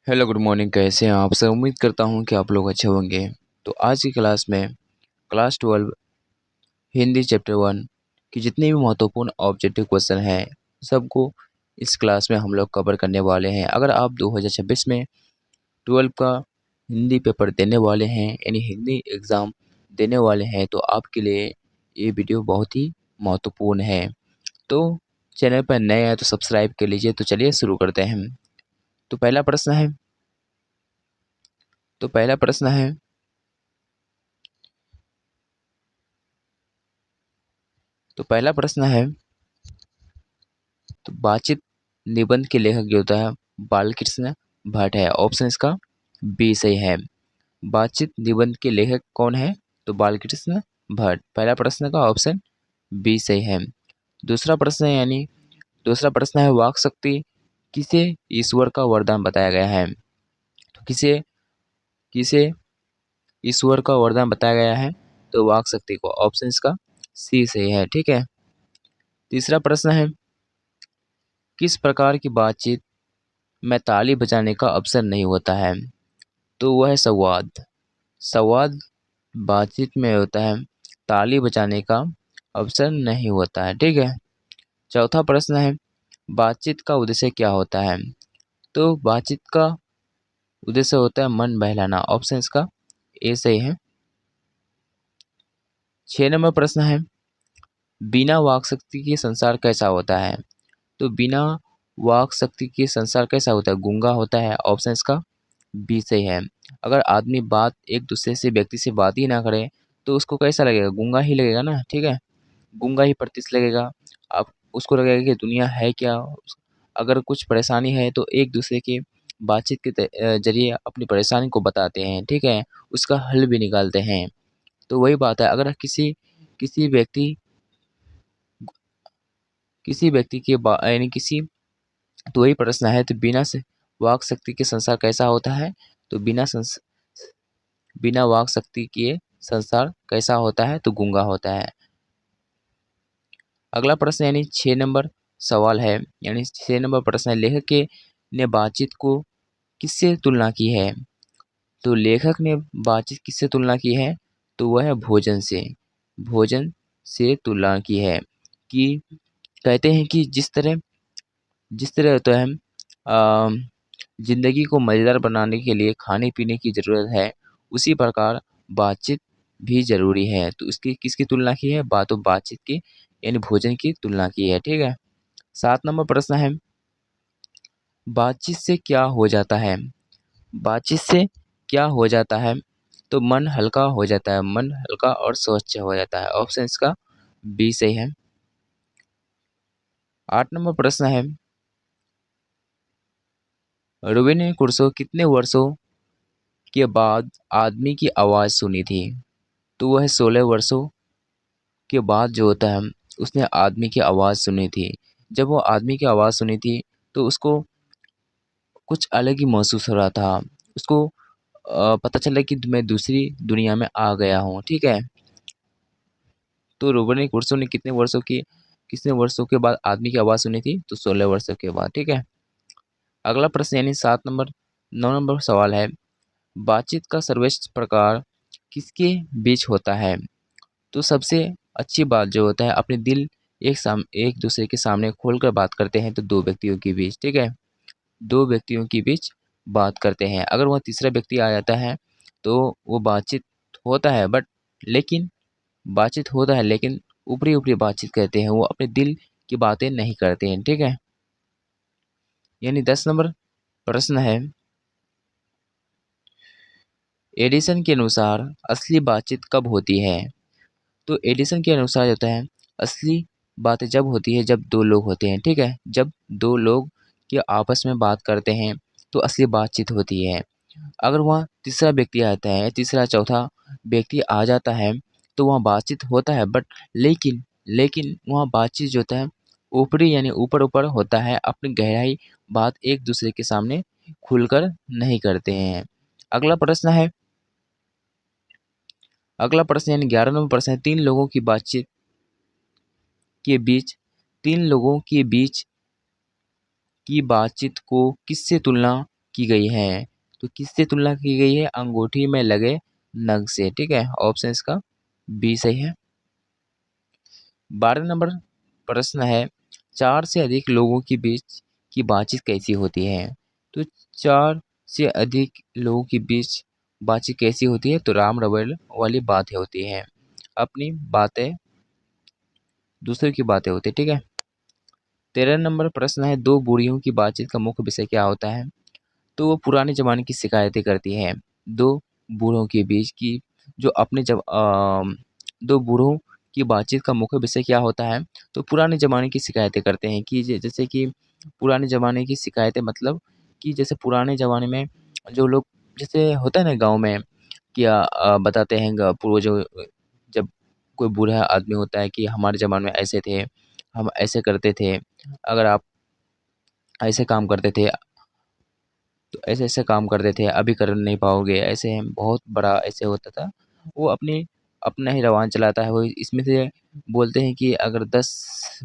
Hello good morning. कैसे हैं आप सब? उम्मीद करता हूँ कि आप लोग अच्छे होंगे। तो आज की क्लास में क्लास 12 हिंदी चैप्टर 1 की जितने भी महत्वपूर्ण ऑब्जेक्टिव क्वेश्चन हैं सबको इस क्लास में हम लोग कवर करने वाले हैं। अगर आप 2026 में 12 का हिंदी पेपर देने वाले हैं यानी हिंदी एग्ज़ाम देने वाले हैं तो आपके लिए ये वीडियो बहुत ही महत्वपूर्ण है। तो चैनल पर नए हैं तो सब्सक्राइब कर लीजिए। तो चलिए शुरू करते हैं। तो पहला प्रश्न है तो पहला प्रश्न है तो पहला प्रश्न है तो बातचीत निबंध के लेखक जो होता है बालकृष्ण भट्ट है। ऑप्शन इसका बी सही है। बातचीत निबंध के लेखक कौन है? तो बालकृष्ण भट्ट। पहला प्रश्न का ऑप्शन बी सही है। दूसरा प्रश्न है दूसरा प्रश्न है वाक शक्ति किसे ईश्वर का वरदान बताया गया है? तो किसे किसे ईश्वर का वरदान बताया गया है? तो वाक शक्ति को। ऑप्शन इसका सी सही है। ठीक है। तीसरा प्रश्न है किस प्रकार की बातचीत में ताली बजाने का अवसर नहीं होता है? तो वह है संवाद। संवाद बातचीत में होता है, ताली बजाने का अवसर नहीं होता है। ठीक है। चौथा प्रश्न है बातचीत का उद्देश्य क्या होता है? तो बातचीत का उद्देश्य होता है मन बहलाना। ऑप्शन इसका ए सही है। 6 नंबर प्रश्न है बिना वाक शक्ति के संसार कैसा होता है? तो बिना वाक शक्ति के संसार कैसा होता है? गूंगा होता है। ऑप्शन इसका बी सही है। अगर आदमी बात एक दूसरे से व्यक्ति से बात ही ना करे तो उसको कैसा लगेगा? गूंगा ही लगेगा ना। ठीक है। गूंगा ही प्रतीत लगेगा। आप उसको लगेगा कि दुनिया है क्या। अगर कुछ परेशानी है तो एक दूसरे के बातचीत के जरिए अपनी परेशानी को बताते हैं। ठीक है। उसका हल भी निकालते हैं। तो वही बात है। अगर किसी व्यक्ति किसी व्यक्ति के यानी किसी तो वही प्रश्न है तो बिना से वाक शक्ति के संसार कैसा होता है? तो बिना वाक शक्ति के संसार कैसा होता है? तो गूंगा होता है। अगला प्रश्न यानी 6 नंबर सवाल है यानी 6 नंबर प्रश्न है लेखक के ने बातचीत को किससे तुलना की है? तो लेखक ने बातचीत किससे तुलना की है? तो वह है भोजन से। भोजन से तुलना की है कि कहते हैं कि जिस तरह होता है जिंदगी को मज़ेदार बनाने के लिए खाने पीने की ज़रूरत है उसी प्रकार बातचीत भी ज़रूरी है। तो इसकी किसकी तुलना की है? बातचीत की यानी भोजन की तुलना की है। ठीक है। 7 नंबर प्रश्न है बातचीत से क्या हो जाता है? बातचीत से क्या हो जाता है? तो मन हल्का हो जाता है। मन हल्का और स्वच्छ हो जाता है। ऑप्शन इसका बी सही है। 8 नंबर प्रश्न है रूबेन ने कुर्सो कितने वर्षों के बाद आदमी की आवाज़ सुनी थी? तो वह 16 वर्षों के बाद जो होता है उसने आदमी की आवाज़ सुनी थी। जब वो आदमी की आवाज़ सुनी थी तो उसको कुछ अलग ही महसूस हो रहा था। उसको पता चला कि मैं दूसरी दुनिया में आ गया हूँ। ठीक है। तो रोबर्ट कुर्सो ने कितने वर्षों के बाद आदमी की आवाज़ सुनी थी? तो 16 वर्षों के बाद। ठीक है। अगला प्रश्न यानी 9 नंबर सवाल है बातचीत का सर्वश्रेष्ठ प्रकार किसके बीच होता है? तो सबसे अच्छी बात जो होता है अपने दिल एक दूसरे के सामने खोलकर बात करते हैं तो दो व्यक्तियों के बीच। ठीक है। दो व्यक्तियों के बीच बात करते हैं। अगर वह तीसरा व्यक्ति आ जाता है तो वो होता है बट लेकिन बातचीत होता है लेकिन ऊपरी ऊपरी बातचीत करते हैं। वो अपने दिल की बातें नहीं करते हैं। ठीक है। यानी 10 नंबर प्रश्न है एडिसन के अनुसार असली बातचीत कब होती है? तो एडिसन के अनुसार होता है असली बातें जब होती है जब दो लोग होते हैं। ठीक है। जब दो लोग के आपस में बात करते हैं तो असली बातचीत होती है। अगर वहाँ तीसरा व्यक्ति आता है तीसरा चौथा व्यक्ति आ जाता है तो वहाँ बातचीत होता है बट लेकिन लेकिन वहाँ बातचीत जो होता है ऊपरी यानी ऊपर ऊपर होता है। अपनी गहराई बात एक दूसरे के सामने खुलकर नहीं करते हैं। अगला प्रश्न है अगला प्रश्न यानी 11 नंबर प्रश्न है के बीच तीन लोगों के बीच की बातचीत को किससे तुलना की गई हैं। तो किससे तुलना की गई है? अंगूठी में लगे नग से। ठीक है, ऑप्शन इसका बी सही है। 12 नंबर प्रश्न है, 4 से अधिक लोगों के बीच की बातचीत कैसी होती है? तो 4 से अधिक लोगों के बीच बातचीत कैसी होती है? तो राम रवेल वाली बातें होती हैं। अपनी बातें दूसरे की बातें होती है। ठीक है। 13 नंबर प्रश्न है, दो बूढ़ियों की बातचीत का मुख्य विषय क्या होता है? तो वो पुराने ज़माने की शिकायतें करती हैं। दो बूढ़ों के बीच की जो अपने जब दो बूढ़ों की बातचीत का मुख्य विषय क्या होता है? तो पुराने ज़माने की शिकायतें करते हैं कि जैसे कि पुराने ज़माने की शिकायतें मतलब कि जैसे पुराने ज़माने में जो लोग जैसे होता है ना गाँव में कि बताते हैं पूर्वजों जब कोई बूढ़ा आदमी होता है कि हमारे ज़माने में ऐसे थे, हम ऐसे करते थे, अगर आप ऐसे काम करते थे तो ऐसे-ऐसे काम करते थे, अभी कर नहीं पाओगे, ऐसे हैं, बहुत बड़ा ऐसे होता था। वो अपना ही रवान चलाता है, वो इसमें से बोलते हैं कि अगर 10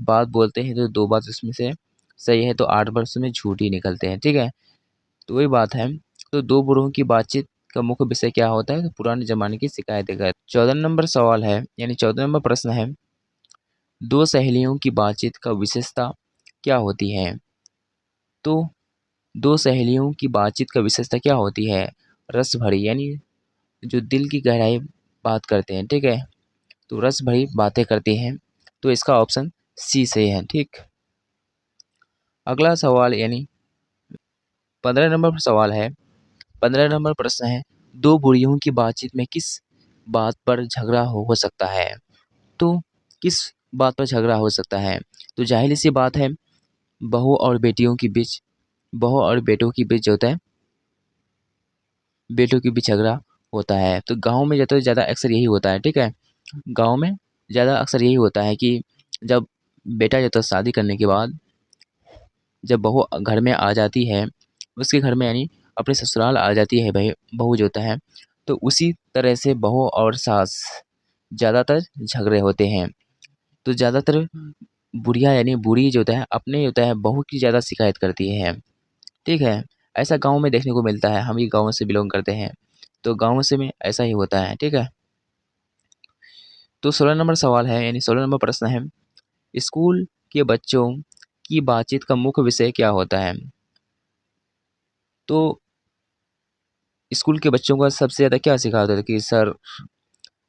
बात बोलते हैं तो 2 बात उसमें से सही है, तो 8 बार उसमें झूठ ही निकलते हैं, ठीक है? तो वही बात है, तो 2 बूढ़ों की बातचीत का मुख्य विषय क्या होता है? तो पुराने ज़माने की शिकायतें का 14 नंबर सवाल है, यानी 14 नंबर प्रश्न है, 2 सहेलियों की बातचीत का विशेषता क्या होती है? तो 2 सहेलियों की बातचीत का विशेषता क्या होती है? रस भरी यानी जो दिल की गहराई बात करते हैं, ठीक है? तो रस भरी बातें करती हैं, तो इसका ऑप्शन सी सही है, ठीक? अगला सवाल यानी 15 नंबर सवाल है, 15 नंबर प्रश्न है, 2 बुढ़ियों की बातचीत में किस बात पर झगड़ा हो सकता है? तो किस बात पर झगड़ा हो सकता है? तो ज़ाहिर-सी बात है, बहू और बेटियों के बीच बहू और बेटों के बीच जो होता है बेटों के बीच झगड़ा होता है। तो गाँव में ज़्यादा से ज़्यादा अक्सर यही होता है, ठीक है? गाँव में ज़्यादा अक्सर यही होता है कि जब बेटा जो था शादी करने के बाद जब बहू घर में आ जाती है, उसके घर में यानी अपने ससुराल आ जाती है भई बहू जो होता है, तो उसी तरह से बहू और सास ज़्यादातर झगड़े होते हैं। तो ज़्यादातर बुढ़िया यानी बूढ़ी जो होता है अपने होता है बहू की ज़्यादा शिकायत करती है, ठीक है? ऐसा गाँव में देखने को मिलता है, हम भी गाँव से बिलॉन्ग करते हैं, तो गाँव से में ऐसा ही होता है, ठीक है? तो 16 नंबर सवाल है यानी 16 नंबर प्रश्न है, स्कूल के बच्चों की बातचीत का मुख्य विषय क्या होता है? तो स्कूल के बच्चों का सबसे ज़्यादा क्या सिखाते थे कि सर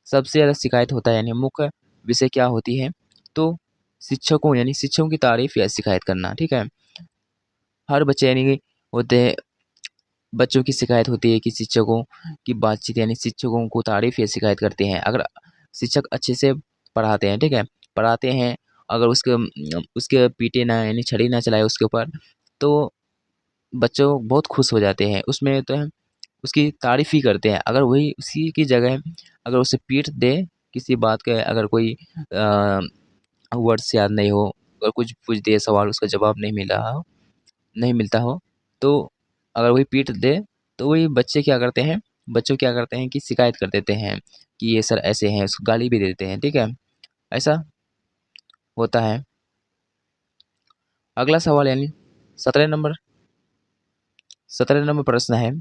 सबसे ज़्यादा शिकायत होता है यानी मुख्य विषय क्या होती है? तो शिक्षकों यानी शिक्षकों की तारीफ़ या शिकायत करना, ठीक है? हर बच्चे यानी कि होते हैं बच्चों की शिकायत होती है कि शिक्षकों की बातचीत यानी शिक्षकों को तारीफ़ या शिकायत करते हैं। अगर शिक्षक अच्छे से पढ़ाते हैं, ठीक है? पढ़ाते हैं, अगर उसके पीटे ना यानी छड़ी ना चलाए उसके ऊपर, तो बच्चों बहुत खुश हो जाते हैं। उसमें तो है उसकी तारीफ़ ही करते हैं। अगर वही उसी की जगह अगर उसे पीट दे, किसी बात के अगर कोई वर्ड्स याद नहीं हो और कुछ पूछ दिए सवाल उसका जवाब नहीं मिलता हो, तो अगर वही पीट दे, तो वही बच्चे क्या करते हैं बच्चों क्या करते हैं कि शिकायत कर देते हैं कि ये सर ऐसे हैं, उसको गाली भी दे देते हैं, ठीक है? ऐसा होता है। अगला सवाल यानी 17 नंबर 17 नंबर प्रश्न है,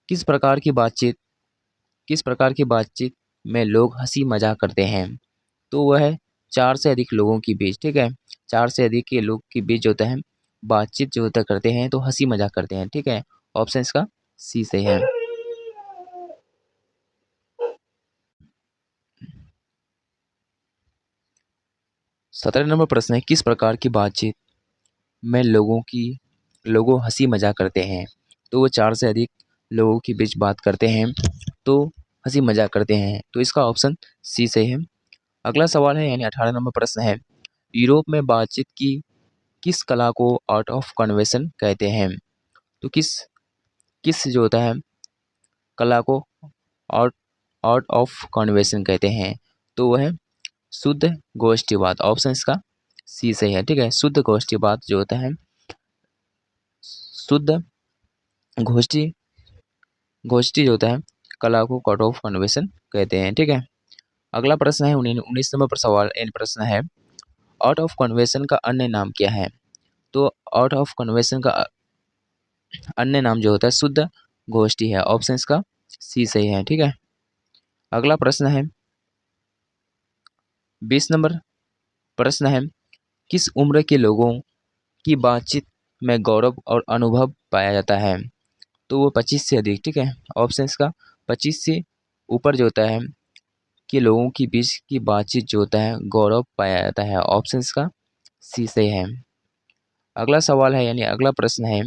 किस प्रकार की बातचीत किस प्रकार की बातचीत में लोग हँसी-मज़ाक करते हैं? तो वह है 4 से अधिक लोगों के बीच, ठीक है? 4 से अधिक के लोग के बीच जो होता है, बातचीत जो होता करते हैं, तो हँसी-मज़ाक करते हैं, ठीक है? ऑप्शन इसका सी सही है। 17 नंबर प्रश्न है, किस प्रकार की बातचीत में लोगों हँसी-मज़ाक करते हैं? तो वो 4 से अधिक लोगों के बीच बात करते हैं, तो हँसी-मज़ाक करते हैं, तो इसका ऑप्शन सी सही है। अगला सवाल है यानी 18 नंबर प्रश्न है, यूरोप में बातचीत की किस कला को आर्ट ऑफ कन्वर्सेशन कहते हैं? तो किस किस जो होता है कला को आर्ट आर्ट ऑफ कन्वर्सेशन कहते हैं? तो वह है शुद्ध गोष्ठीवाद। ऑप्शन इसका सी सही है, ठीक है? शुद्ध गोष्ठीवाद जो होता है शुद्ध गोष्ठी गोष्ठी जो होता है कला को आर्ट ऑफ कन्वर्सेशन कहते हैं, ठीक है? अगला प्रश्न है 19 नंबर पर सवाल प्रश्न है, आर्ट ऑफ कन्वर्सेशन का अन्य नाम क्या है? तो आर्ट ऑफ कन्वर्सेशन का अन्य नाम जो होता है शुद्ध गोष्ठी है। ऑप्शन इसका सी सही है। ठीक है, अगला प्रश्न है 20 नंबर प्रश्न है, किस उम्र के लोगों की बातचीत में गौरव और अनुभव पाया जाता है? तो वो 25 से अधिक। ठीक है, ऑप्शन इसका 25 से ऊपर जो होता है कि लोगों के बीच की बातचीत जो होता है गौरव पाया जाता है। ऑप्शन इसका सी सही है। अगला सवाल है यानी अगला प्रश्न है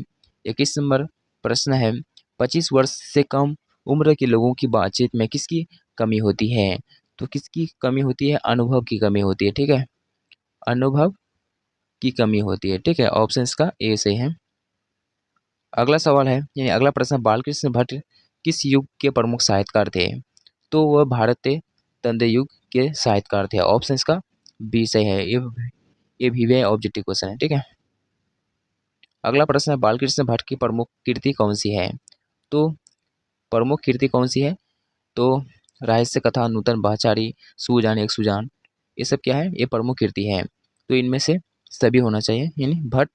21 नंबर प्रश्न है, 25 वर्ष से कम उम्र के लोगों की बातचीत में किसकी कमी होती है? तो किसकी कमी होती है? अनुभव की कमी होती है। ठीक है, अनुभव की कमी होती है। ठीक है, ऑप्शन इसका ए सही है। अगला सवाल है यानी अगला प्रश्न, बालकृष्ण भट्ट किस युग के प्रमुख साहित्यकार थे? तो वह भारतीय तंत्र युग के साहित्यकार थे। ऑप्शन इसका बी सही है। ये भी ऑब्जेक्टिव क्वेश्चन है। ठीक है, अगला प्रश्न है, बालकृष्ण भट्ट की प्रमुख कृति कौन सी है? तो प्रमुख कृति कौन सी है? तो रहस्य कथा, नूतन बाचारी, सुजान एक सुजान, ये सब क्या है? ये प्रमुख कृति है। तो इनमें से सभी होना चाहिए यानी भट्ट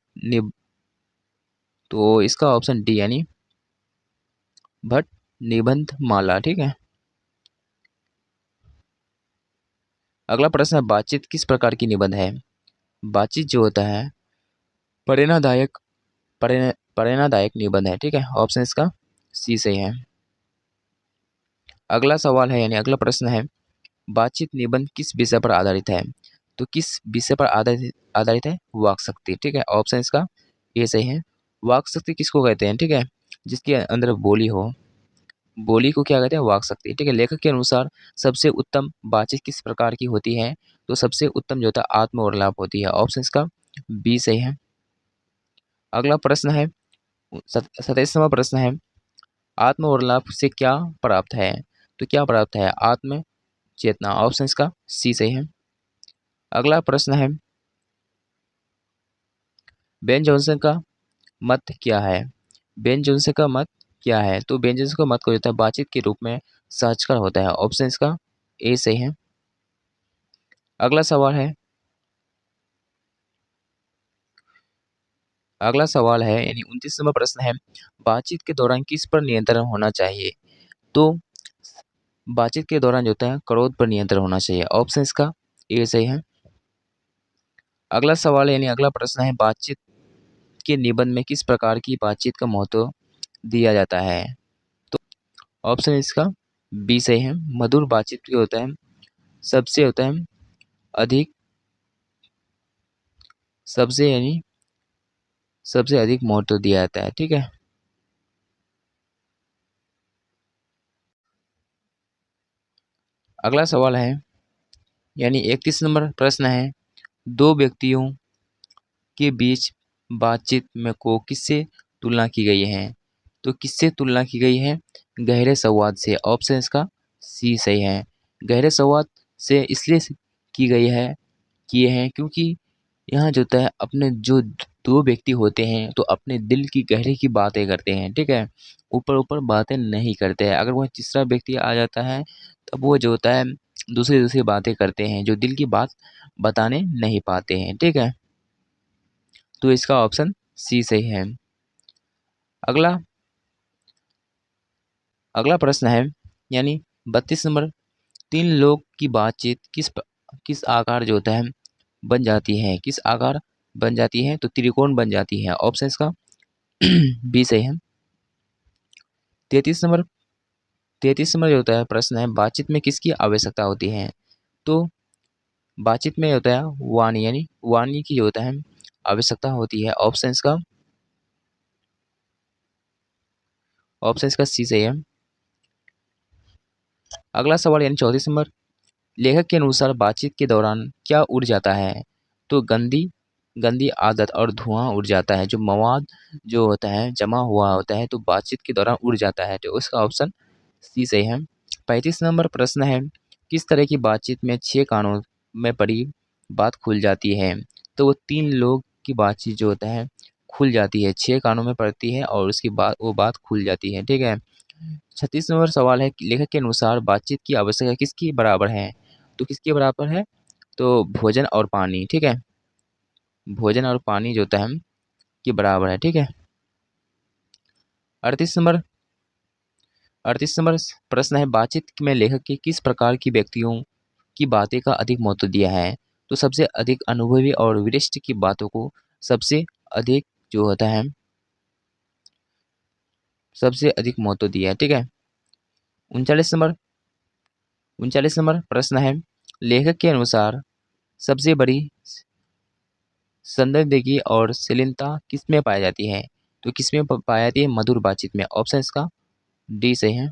तो इसका ऑप्शन डी यानी भट्ट निबंध माला। ठीक है, अगला प्रश्न है, बातचीत किस प्रकार की निबंध है? बातचीत जो होता है प्रेरणादायक प्रेरणादायक निबंध है। ठीक है, ऑप्शन इसका सी सही है। अगला सवाल है यानी अगला प्रश्न है, बातचीत निबंध किस विषय पर आधारित है? तो किस विषय पर आधारित है? वाक शक्ति। ठीक है, ऑप्शन इसका ये सही है। वाक शक्ति किसको कहते हैं? ठीक है, जिसके अंदर बोली हो, बोली को क्या कहते हैं? वाक शक्ति। ठीक है, लेखक के अनुसार सबसे उत्तम बातचीत किस प्रकार की होती है? तो सबसे उत्तम जो होता है आत्मवार्तालाप होती है। ऑप्शन इसका बी सही है। अगला प्रश्न है 27वां प्रश्न है, आत्मवार्तालाप से क्या प्राप्त है? तो क्या प्राप्त है? आत्म चेतना। ऑप्शन इसका सी सही है। अगला प्रश्न है, बेन जॉनसन का मत क्या है? बेन जॉनसन का मत क्या है? तो बेन जॉनसन का मत को जो होता है बातचीत के रूप में सहजकर होता है। ऑप्शन इसका ए सही है। अगला सवाल है अगला सवाल है यानी 29वां प्रश्न है, बातचीत के दौरान किस पर नियंत्रण होना चाहिए? तो बातचीत के दौरान जो होता है क्रोध पर नियंत्रण होना चाहिए। ऑप्शन इसका ए सही है। अगला सवाल है यानी अगला प्रश्न है, बातचीत के निबंध में किस प्रकार की बातचीत का महत्व दिया जाता है? तो ऑप्शन इसका बी सही है। मधुर बातचीत जो होता है सबसे होता है अधिक सबसे यानी सबसे अधिक महत्व दिया जाता है। ठीक है, अगला सवाल है यानी 31 नंबर प्रश्न है, दो व्यक्तियों के बीच बातचीत में को किससे तुलना की गई है? तो किससे तुलना की गई है? गहरे संवाद से। ऑप्शन इसका सी सही है। गहरे संवाद से इसलिए की गई है किए हैं क्योंकि यहाँ जो होता है अपने जो दो व्यक्ति होते हैं तो अपने दिल की गहरे की बातें करते हैं। ठीक है, ऊपर ऊपर बातें नहीं करते हैं। अगर वह तीसरा व्यक्ति आ जाता है तब वो जो होता है दूसरी दूसरी बातें करते हैं जो दिल की बात बताने नहीं पाते हैं। ठीक है, तो इसका ऑप्शन सी सही है। अगला अगला प्रश्न है यानी 32 नंबर, तीन लोग की बातचीत किस आकार जो होता है बन जाती है? किस आकार बन जाती है? तो त्रिकोण बन जाती है। ऑप्शन इसका बी सही है। 33 नंबर 33 नंबर जो होता है प्रश्न है, बातचीत में किसकी आवश्यकता होती है? तो बातचीत में होता है वाणी यानी वाणी की जो होता है आवश्यकता होती है। ऑप्शन इसका सी सही है। अगला सवाल यानी 34 नंबर, लेखक के अनुसार बातचीत के दौरान क्या उड़ जाता है? तो गंदी गंदी आदत और धुआं उड़ जाता है। जो मवाद जो होता है जमा हुआ होता है तो बातचीत के दौरान उड़ जाता है। तो उसका ऑप्शन सी सही है। 35 नंबर प्रश्न है, किस तरह की बातचीत में छह कानों में पड़ी बात खुल जाती है? तो वो तीन लोग की बातचीत जो होता है खुल जाती है, छह कानों में पड़ती है और उसकी बात वो बात खुल जाती है। ठीक है, 36 नंबर सवाल है, लेखक के अनुसार बातचीत की आवश्यकता किसकी बराबर है? तो किसके बराबर है? तो भोजन और पानी। ठीक है, भोजन और पानी जो होता है के बराबर है। ठीक है, 38 नंबर प्रश्न है, बातचीत में लेखक के किस प्रकार की व्यक्तियों की बातें का अधिक महत्व दिया है? तो सबसे अधिक अनुभवी और वरिष्ठ की बातों को सबसे अधिक जो होता है सबसे अधिक महत्व दिया है। ठीक है। 39 नंबर 39 नंबर प्रश्न है, लेखक के अनुसार सबसे बड़ी संदर्भदगी और शालीनता किसमें पाई जाती है? तो किसमें पाई जाती है? मधुर बातचीत में। ऑप्शन इसका डी सही है।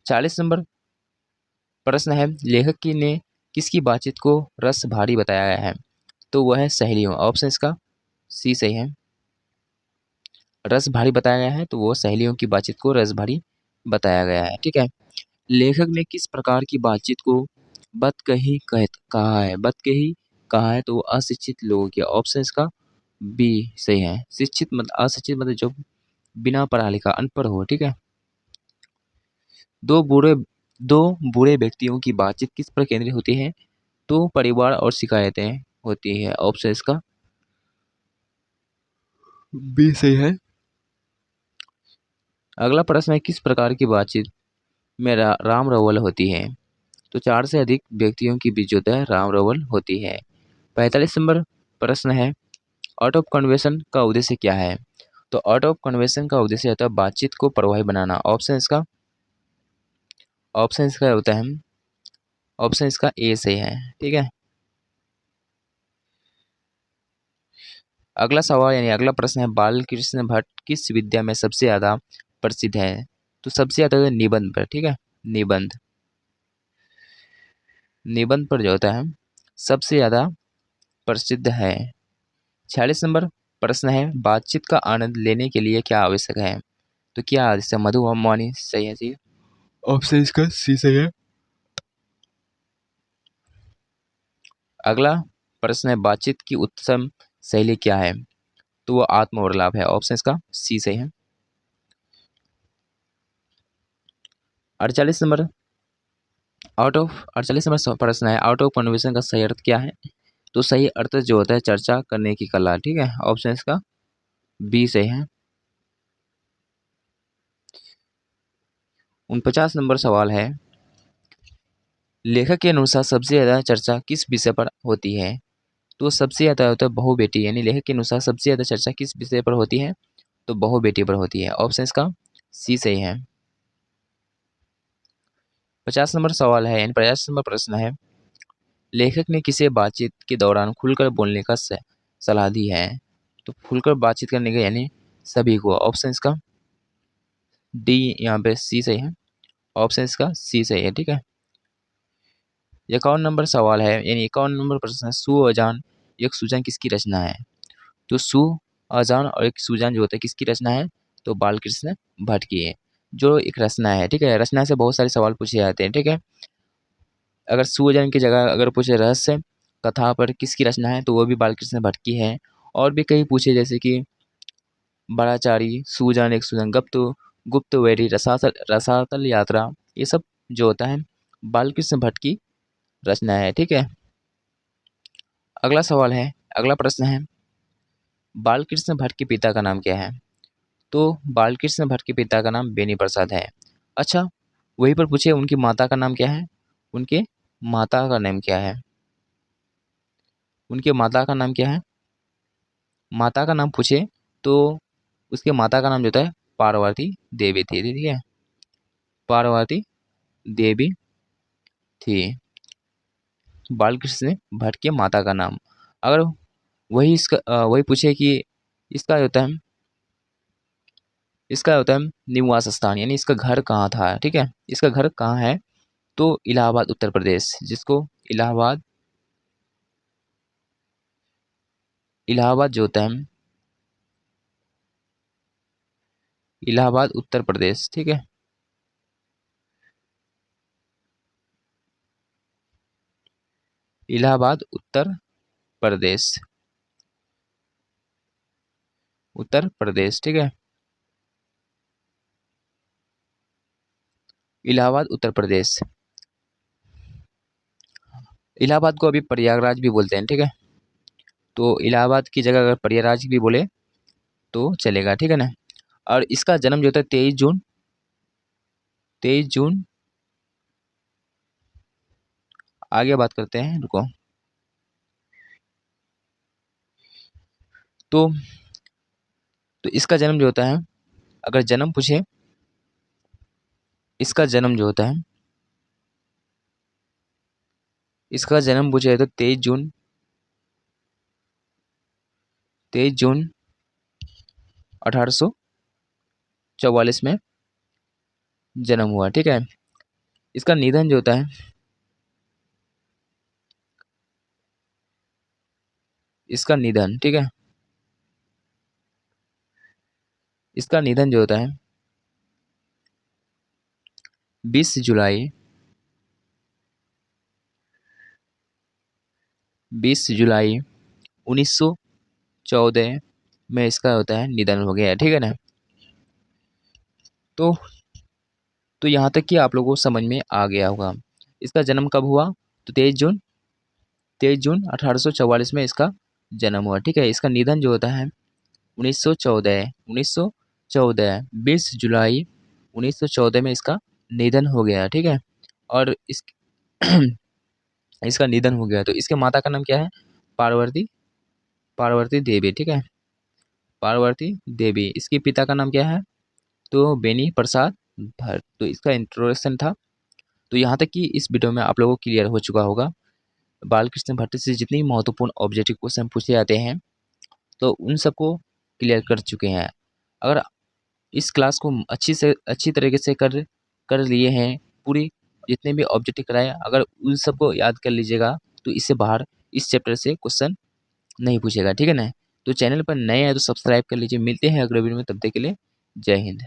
40 नंबर प्रश्न है, लेखक की ने किसकी बातचीत को रस भारी बताया गया है? तो वह है सहेलियों। ऑप्शन इसका सी सही है। रस भारी बताया गया है तो वो सहेलियों की बातचीत को रस भारी बताया गया है। ठीक है। लेखक ने किस प्रकार की बातचीत को कहा है? बतकही कहा है तो वो अशिक्षित लोगों की। ऑप्शन इसका बी सही है। शिक्षित मतलब अशिक्षित मतलब जो बिना पढ़ा लिखा अनपढ़ हो। ठीक है। दो बुरे दो बुरे व्यक्तियों की बातचीत किस पर केंद्रित होती है? तो परिवार और शिकायतें होती है। ऑप्शन इसका बी सही है। अगला प्रश्न है, किस प्रकार की बातचीत में राम रवल होती है? तो 4 से अधिक व्यक्तियों के बीच होता है राम रवल होती है। 45 नंबर प्रश्न है, आउट ऑफ कन्वेंशन का उद्देश्य क्या है? तो आउट ऑफ कन्वेंशन का उद्देश्य होता है बातचीत को प्रभावी बनाना। ऑप्शन इसका होता है ऑप्शन इसका ए सही है। ठीक है। अगला सवाल यानी अगला प्रश्न है, बाल कृष्ण भट्ट किस विद्या में सबसे ज्यादा प्रसिद्ध है? तो सबसे ज्यादा निबंध पर। ठीक है। निबंध निबंध पर जो होता है सबसे ज्यादा प्रसिद्ध है। 46 नंबर प्रश्न है, बातचीत का आनंद लेने के लिए क्या आवश्यक है? तो क्या इससे मधुबनी सही है जी। ऑप्शन इसका सी सही है। अगला प्रश्न है, बातचीत की उत्तम शैली क्या है? तो वो आत्मवर्लाप है। ऑप्शन इसका सी सही है। 48 नंबर 48 नंबर प्रश्न है, आउट ऑफ कन्वर्सेशन का सही अर्थ क्या है? तो सही अर्थ जो होता है चर्चा करने की कला। ठीक है। ऑप्शन इसका बी सही है। 49 नंबर सवाल है, लेखक के अनुसार सबसे ज्यादा चर्चा किस विषय पर होती है? तो सबसे ज्यादा होता है बहु बेटी, यानी लेखक के अनुसार सबसे ज्यादा चर्चा किस विषय पर होती है? तो बहु बेटी पर होती है। ऑप्शन इसका सी सही है। 50 नंबर सवाल है यानी 50 नंबर प्रश्न है, लेखक ने किसे बातचीत के दौरान खुलकर बोलने का सलाह दी है? तो खुलकर बातचीत करने का यानी सभी को। ऑप्शन इसका डी यहाँ पे सी सही है। ऑप्शन इसका सी सही है। ठीक है। 51 नंबर सवाल है यानी 51 नंबर प्रश्न है, सु अजान एक सुजन किसकी रचना है? तो सु अजान और एक सुजान जो होता है किसकी रचना है? तो बालकृष्ण भट्ट की है, जो एक रचना है। ठीक है। रचना से बहुत सारे सवाल पूछे जाते हैं। ठीक है। अगर सुअजन की जगह अगर पूछे रहस्य कथा पर किसकी रचना है, तो वो भी बालकृष्ण भट्ट की है। और भी कई पूछे जैसे कि बड़ाचारी, सुजान एक सुजन, गुप्त वैरी, रसातल रसातल यात्रा, ये सब जो होता है बालकृष्ण भट्ट की रचना है। ठीक है। अगला सवाल है अगला प्रश्न है, बालकृष्ण भट्ट के पिता का नाम क्या है? तो बालकृष्ण भट्ट के पिता का नाम बेनी प्रसाद है। अच्छा, वहीं पर पूछे उनकी माता का नाम क्या है? उनके माता का नाम क्या है? उनके माता का नाम क्या है? माता का नाम पूछे तो उसके माता का नाम जो होता है पार्वती देवी थी। ठीक है। पार्वती देवी थी बालकृष्ण भट्ट के माता का नाम। अगर वही पूछे कि इसका होता है इसका होता है निवास स्थान, यानी इसका घर कहाँ था। ठीक है। इसका घर कहाँ है? तो इलाहाबाद उत्तर प्रदेश, जिसको इलाहाबाद इलाहाबाद जो होता है इलाहाबाद उत्तर प्रदेश। ठीक है। इलाहाबाद उत्तर प्रदेश। ठीक है। इलाहाबाद उत्तर प्रदेश। इलाहाबाद को अभी प्रयागराज भी बोलते हैं। ठीक है। तो इलाहाबाद की जगह अगर प्रयागराज भी बोले तो चलेगा, ठीक है ना। और इसका जन्म जो होता है 23 जून, 23 जून। आगे बात करते हैं, रुको। तो इसका जन्म जो होता है, अगर जन्म पूछे, इसका जन्म जो होता है, इसका जन्म पूछे तो 23 जून, 23 जून 1844 में जन्म हुआ, ठीक है। इसका निधन जो होता है, इसका निधन, ठीक है, इसका निधन जो होता है 20 जुलाई, 20 जुलाई 1914 में इसका होता है निधन हो गया, ठीक है ना। तो यहाँ तक कि आप लोगों को समझ में आ गया होगा। इसका जन्म कब हुआ, तो 23 जून, 23 जून 1844 में इसका जन्म हुआ, ठीक है। इसका निधन जो होता है 1914, 1914, 20 जुलाई 1914 में इसका निधन हो गया, ठीक है। और इस इसका निधन हो गया, तो इसके माता का नाम क्या है, पार्वती, पार्वती देवी, ठीक है, पार्वती देवी। इसके पिता का नाम क्या है, तो बेनी प्रसाद भट्ट। तो इसका इंट्रोडक्शन था। तो यहाँ तक कि इस वीडियो में आप लोगों को क्लियर हो चुका होगा, बालकृष्ण भट्ट से जितनी महत्वपूर्ण ऑब्जेक्टिव क्वेश्चन पूछे जाते हैं, तो उन सबको क्लियर कर चुके हैं। अगर इस क्लास को अच्छी तरीके से कर लिए हैं, पूरी जितने भी ऑब्जेक्टिव कराए, अगर उन सबको याद कर लीजिएगा, तो इससे बाहर इस चैप्टर से क्वेश्चन नहीं पूछेगा, ठीक है ना। तो चैनल पर नए हैं तो सब्सक्राइब कर लीजिए। मिलते हैं अगले वीडियो में, तब तक के लिए जय हिंद।